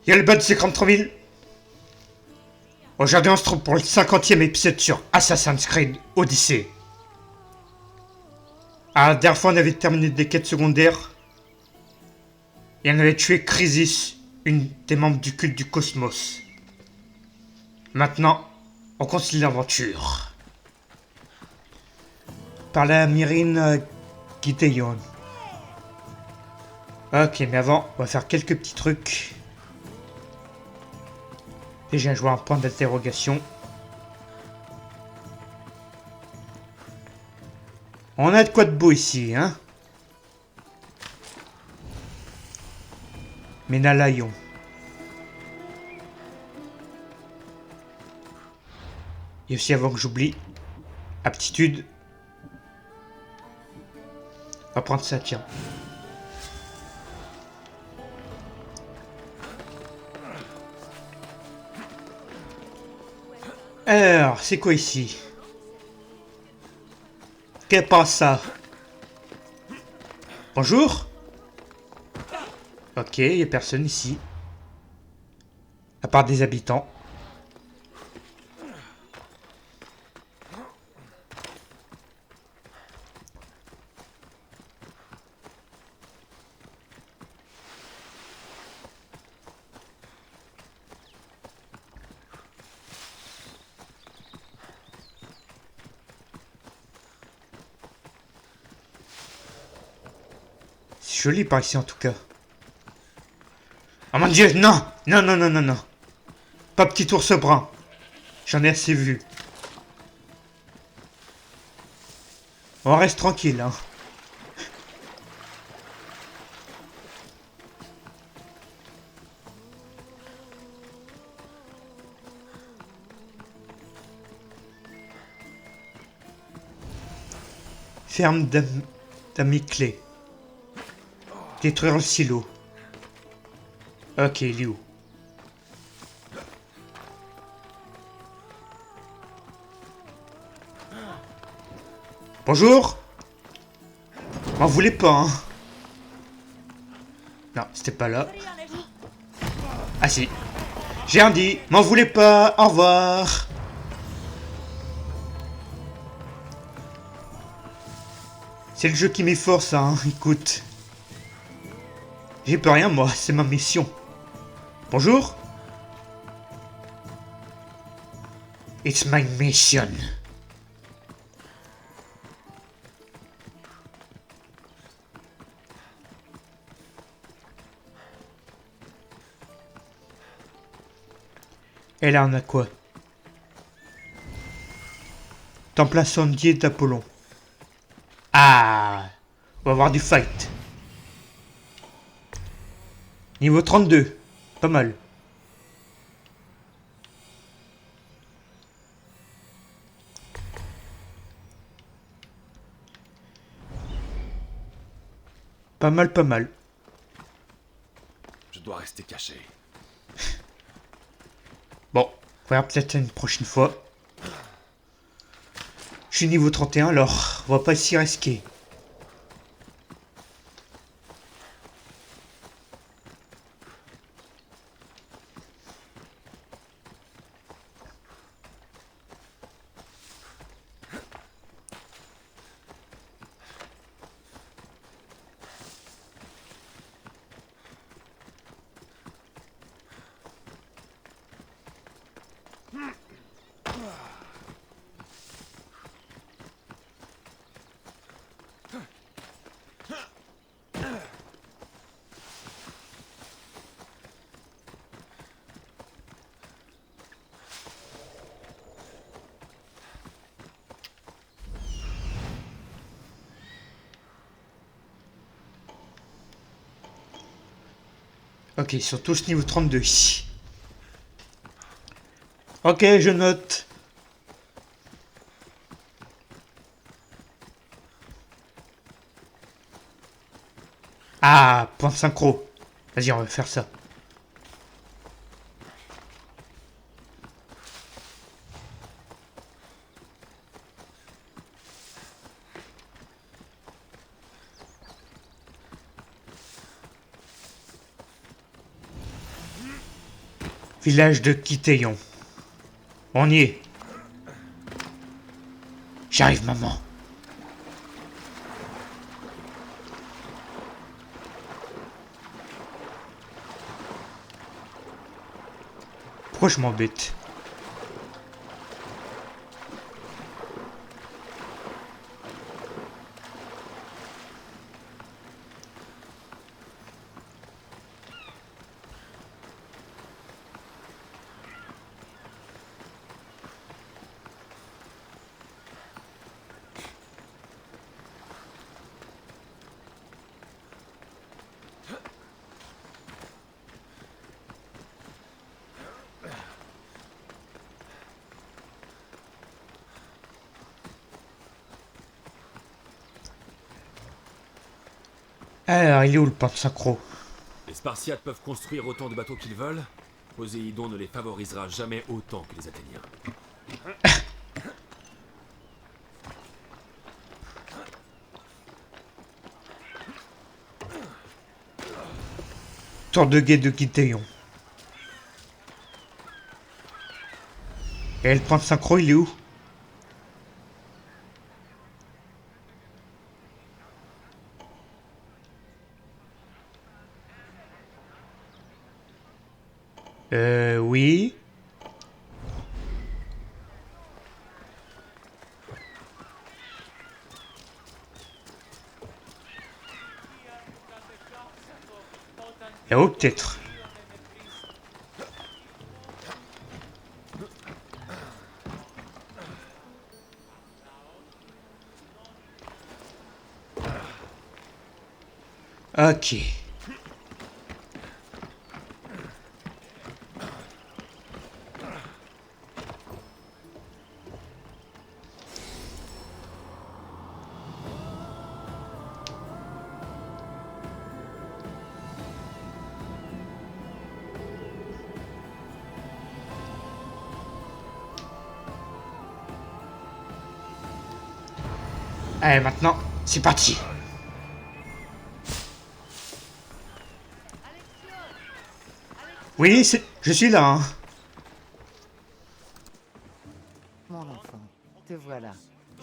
Y'a le bad c'est 33 000. Aujourd'hui on se trouve pour le 50e épisode sur Assassin's Creed Odyssey. La dernière fois on avait terminé des quêtes secondaires. Et on avait tué Chrysis, une des membres du culte du cosmos. Maintenant, on continue l'aventure. Par la Myrine Gideon. Ok, mais avant, on va faire quelques petits trucs. Déjà, je vois un point d'interrogation. On a de quoi de beau ici, hein? Ménalaïon. Et aussi, avant que j'oublie, aptitude. On va prendre ça, tiens. Alors, c'est quoi ici? Qu'est-ce pas ça? Bonjour? Ok, y a personne ici. À part des habitants. C'est joli par ici en tout cas. Oh mon dieu, non! Non, non, non, non, non. Pas petit ours brun. J'en ai assez vu. On reste tranquille, hein. Ferme d'Amiclé. Détruire le silo. Ok, il est où? Bonjour? M'en voulez pas, hein? Non, c'était pas là. Ah si. J'ai rien dit. M'en voulez pas. Au revoir. C'est le jeu qui m'efforce, hein. Écoute. J'y peux rien, moi. C'est ma mission. Bonjour? It's my mission. Et là, on a quoi? Temple incendié d'Apollon. Ah! On va avoir du fight. Niveau 32. Pas mal. Pas mal, pas mal. Je dois rester caché. Bon, on verra peut-être une prochaine fois. Je suis niveau 31, alors on va pas s'y risquer. Ok, ils sont tous niveau 32 ici. Ok, je note. Ah, point synchro. Vas-y, on va faire ça. Village de Kiteion. On y est. J'arrive, maman. Pourquoi je m'embête? Alors, il est où le pont synchro? Les Spartiates peuvent construire autant de bateaux qu'ils veulent. Poséidon ne les favorisera jamais autant que les Athéniens. Tour de guet de Kiteion. Et le pont synchro, il est où? Oui. Là-haut, peut-être. Ok. Allez, maintenant, c'est parti. Oui, je suis là. Hein. Mon enfant, te voilà.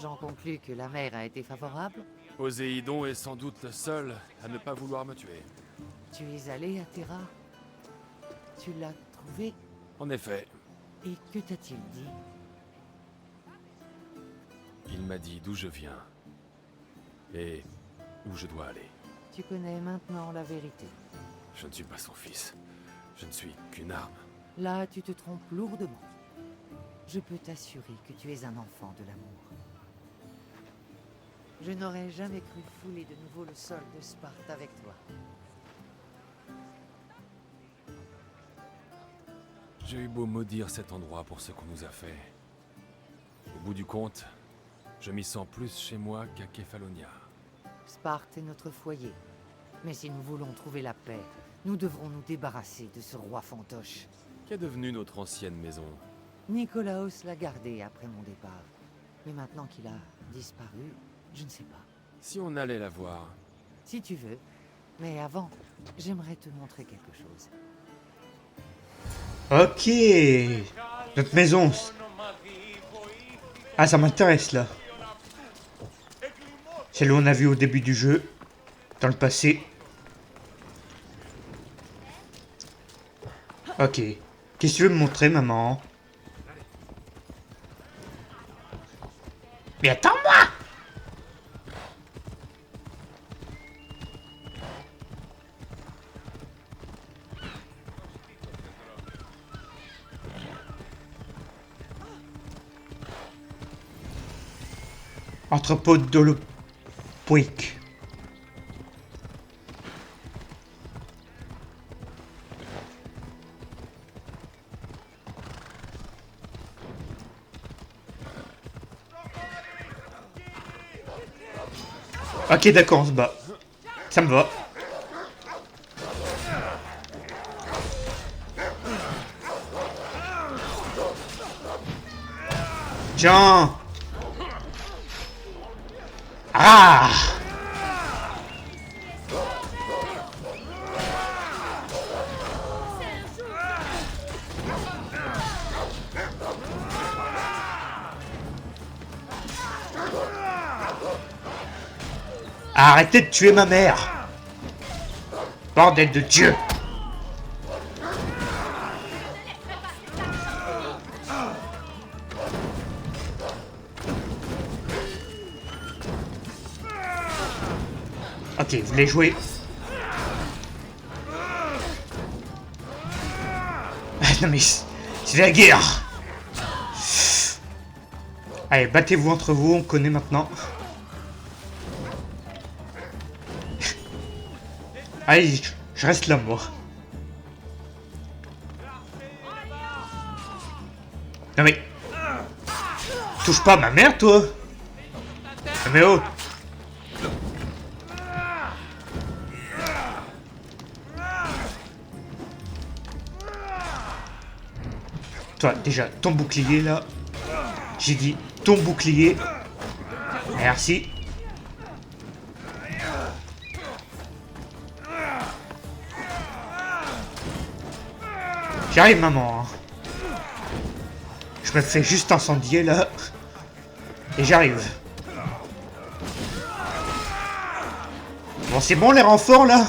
J'en conclus que la mer a été favorable. Poséidon est sans doute le seul à ne pas vouloir me tuer. Tu es allé à Terra. Tu l'as trouvé. En effet, Et que t'a-t-il dit? il m'a dit d'où je viens et où je dois aller. Tu connais maintenant la vérité. Je ne suis pas son fils. Je ne suis qu'une arme. Là, tu te trompes lourdement. Je peux t'assurer que tu es un enfant de l'amour. Je n'aurais jamais cru fouler de nouveau le sol de Sparte avec toi. J'ai eu beau maudire cet endroit pour ce qu'on nous a fait. Au bout du compte, je m'y sens plus chez moi qu'à Kefalonia. Sparte est notre foyer. Mais si nous voulons trouver la paix, nous devrons nous débarrasser de ce roi fantoche. Qu'est devenue notre ancienne maison? Nicolaos l'a gardé après mon départ. Mais maintenant qu'il a disparu, je ne sais pas. Si on allait la voir, Si tu veux. Mais avant, j'aimerais te montrer quelque chose. Ok. Notre maison. Ah, ça m'intéresse, là. Celle où on a vu au début du jeu. Dans le passé. Ok. Qu'est-ce que tu veux me montrer, maman? Mais attends-moi! Entrepôt d'Holopoïque. Ok, d'accord, on se bat. Ça me va. Tiens. Ah. Arrêtez de tuer ma mère! Bordel de Dieu! Ok, vous voulez jouer? Non mais c'est la guerre! Allez, battez-vous entre vous, on connaît maintenant. Allez, je reste là, moi. Non mais... Touche pas à ma mère, toi! Non mais oh! Toi, déjà, ton bouclier, là. J'ai dit, ton bouclier. Merci. J'arrive, maman. Je me fais juste incendier, là. Et j'arrive. Bon, c'est bon, les renforts, là?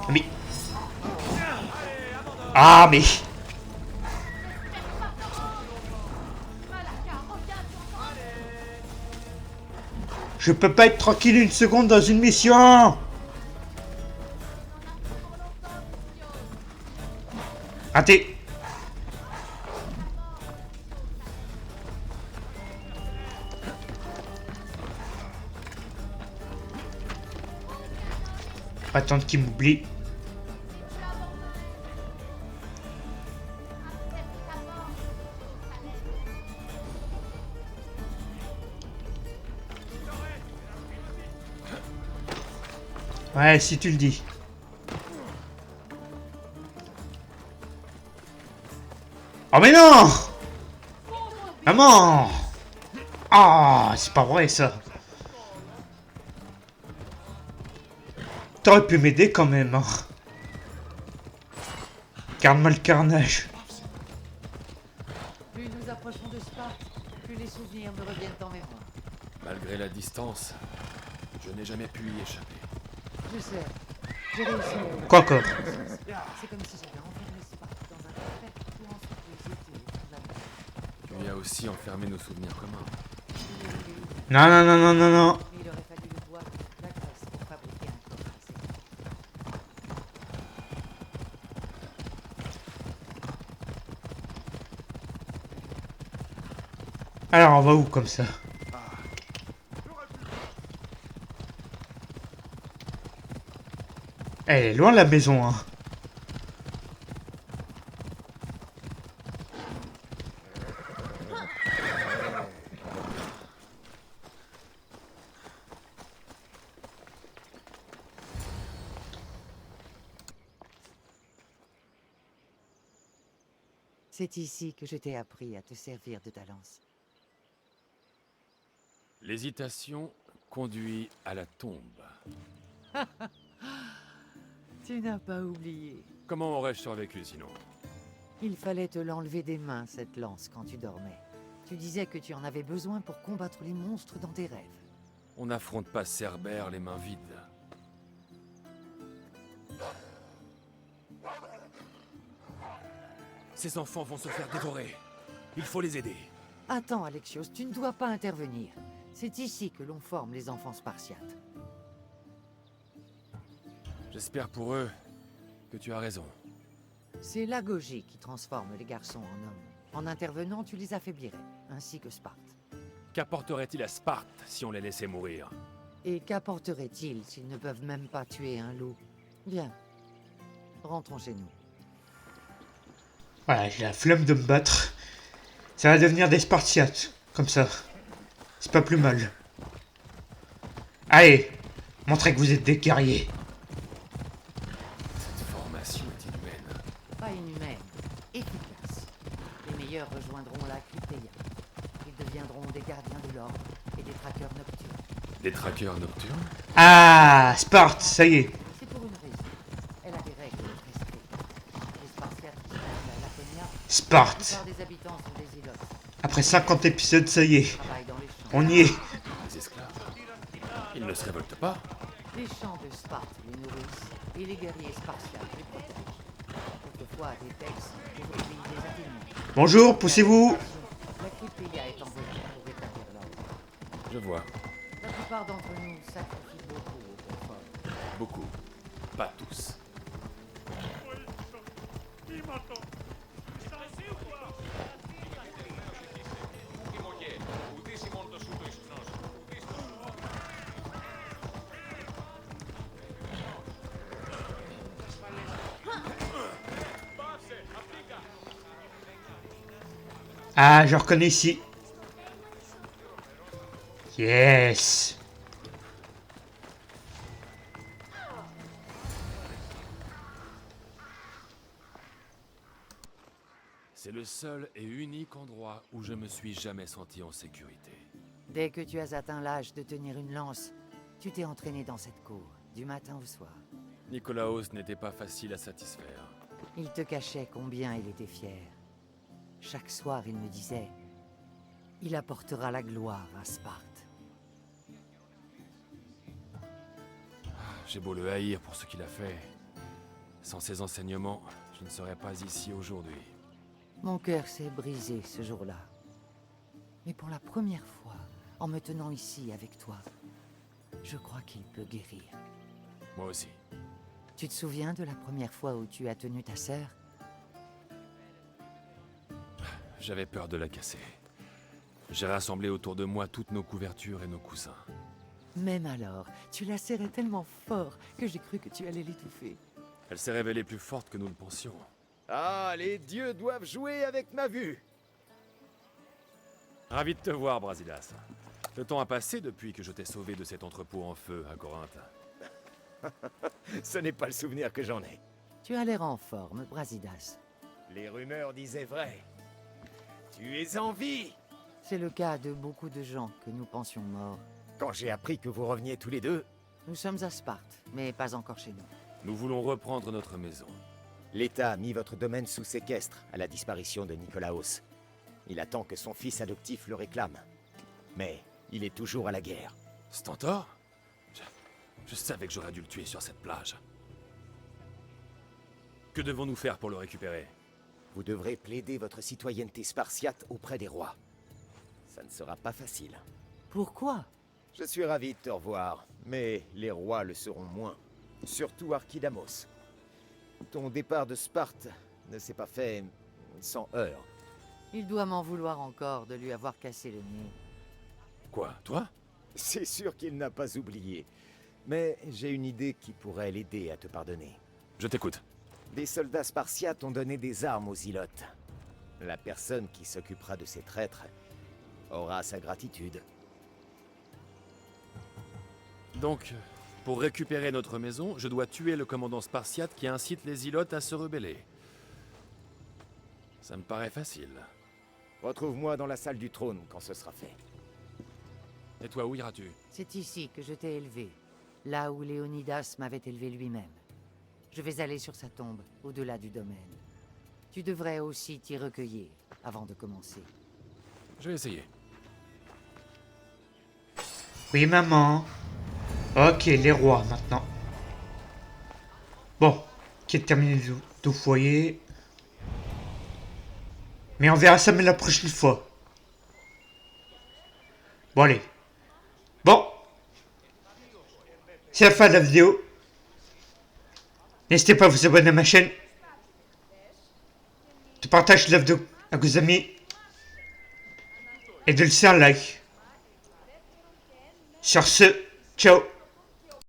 Mais... Ah, mais... Je peux pas être tranquille une seconde dans une mission. Raté. Attendre qu'il m'oublie. Ouais, si tu le dis. Oh mais non! Maman! Ah, c'est pas vrai ça. T'aurais pu m'aider quand même. Hein. Garde-moi le carnage. Plus nous approchons de Sparte, plus les souvenirs me reviennent en mémoire. Malgré la distance, je n'ai jamais pu y échapper. Je sais. J'ai réussi. Quoi encore? C'est comme si j'avais enfermé Sparte dans un coffret où ensuite les étés et la mer. Tu y as aussi enfermé nos souvenirs communs. Non, non, non, non, non, non. Il aurait fallu le bois, la graisse pour fabriquer un corps. Alors, on va où comme ça? Elle est loin la maison, hein. C'est ici que je t'ai appris à te servir de ta lance. L'hésitation conduit à la tombe. Tu n'as pas oublié. Comment aurais-je survécu sinon? Il fallait te l'enlever des mains, cette lance, quand tu dormais. Tu disais que tu en avais besoin pour combattre les monstres dans tes rêves. On n'affronte pas Cerbère les mains vides. Ces enfants vont se faire dévorer. Il faut les aider. Attends, Alexios, tu ne dois pas intervenir. C'est ici que l'on forme les enfants spartiates. J'espère pour eux que tu as raison. C'est l'agogie qui transforme les garçons en hommes. En intervenant, tu les affaiblirais, ainsi que Sparte. Qu'apporterait-il à Sparte si on les laissait mourir? Et qu'apporterait-il s'ils ne peuvent même pas tuer un loup? Viens, rentrons chez nous. Voilà, j'ai la flemme de me battre. Ça va devenir des Spartiates, comme ça. C'est pas plus mal. Allez, montrez que vous êtes des guerriers. Cette formation est inhumaine. Pas inhumaine, efficace. Les meilleurs rejoindront la Crypteia. Ils deviendront des gardiens de l'ordre et des traqueurs nocturnes. Des traqueurs nocturnes? Ah, Sparte, ça y est. C'est pour une raison. Elle a des règles très strictes. Les Spartiates qui se trouvent à Laconia, la Sparte. plupart des habitants sont des ilotes. Après 50 épisodes, ça y Ils est. travaillent dans les champs. On y est. Les esclaves. Ils ne se révoltent pas? Les champs de Sparte les nourrissent et les guerriers spartiates les protègent. Autrefois, des Textes, aujourd'hui des Athéniens. Bonjour, poussez-vous. La Crypteia est envoyée pour rétablir l'ordre. Je vois. La plupart d'entre nous sacrifient beaucoup au confort. Beaucoup. Pas tous. Ah, je reconnais ici. Yes. C'est le seul et unique endroit où je me suis jamais senti en sécurité. Dès que tu as atteint l'âge de tenir une lance, tu t'es entraîné dans cette cour, du matin au soir. Nicolaos n'était pas facile à satisfaire. Il te cachait combien il était fier. Chaque soir, il me disait, il apportera la gloire à Sparte. J'ai beau le haïr pour ce qu'il a fait. Sans ses enseignements, je ne serais pas ici aujourd'hui. Mon cœur s'est brisé ce jour-là. Mais pour la première fois, en me tenant ici avec toi, je crois qu'il peut guérir. Moi aussi. Tu te souviens de la première fois où tu as tenu ta sœur? J'avais peur de la casser. J'ai rassemblé autour de moi toutes nos couvertures et nos coussins. Même alors, tu la serrais tellement fort que j'ai cru que tu allais l'étouffer. Elle s'est révélée plus forte que nous le pensions. Ah, les dieux doivent jouer avec ma vue. Ravi de te voir, Brasidas. Le temps a passé depuis que je t'ai sauvé de cet entrepôt en feu à Corinthe. Ce n'est pas le souvenir que j'en ai. Tu as l'air en forme, Brasidas. Les rumeurs disaient vrai. Tu es en vie. C'est le cas de beaucoup de gens que nous pensions morts. Quand j'ai appris que vous reveniez tous les deux, Nous sommes à Sparte, mais pas encore chez nous. Nous voulons reprendre notre maison. l'État a mis votre domaine sous séquestre à la disparition de Nicolaos. Il attend que son fils adoptif le réclame. Mais il est toujours à la guerre. Stentor? Je savais que j'aurais dû le tuer sur cette plage. Que devons-nous faire pour le récupérer? Vous devrez plaider votre citoyenneté spartiate auprès des rois. Ça ne sera pas facile. Pourquoi? Je suis ravi de te revoir, mais les rois le seront moins. Surtout Archidamos. Ton départ de Sparte ne s'est pas fait sans heurts. Il doit m'en vouloir encore de lui avoir cassé le nez. Quoi, toi? C'est sûr qu'il n'a pas oublié. Mais j'ai une idée qui pourrait l'aider à te pardonner. Je t'écoute. Des soldats spartiates ont donné des armes aux Ilotes. La personne qui s'occupera de ces traîtres aura sa gratitude. Donc, pour récupérer notre maison, je dois tuer le commandant spartiate qui incite les Ilotes à se rebeller. Ça me paraît facile. Retrouve-moi dans la salle du trône quand ce sera fait. Et toi, où iras-tu? C'est ici que je t'ai élevé, là où Léonidas m'avait élevé lui-même. Je vais aller sur sa tombe, au-delà du domaine. Tu devrais aussi t'y recueillir avant de commencer. Je vais essayer. Oui, maman. Ok, les rois maintenant. Bon, qui est terminé tout foyer. Mais on verra ça mais la prochaine fois. Bon, allez. Bon. C'est la fin de la vidéo. N'hésitez pas à vous abonner à ma chaîne. De partager la vidéo à vos amis. Et de laisser un like. Sur ce, ciao.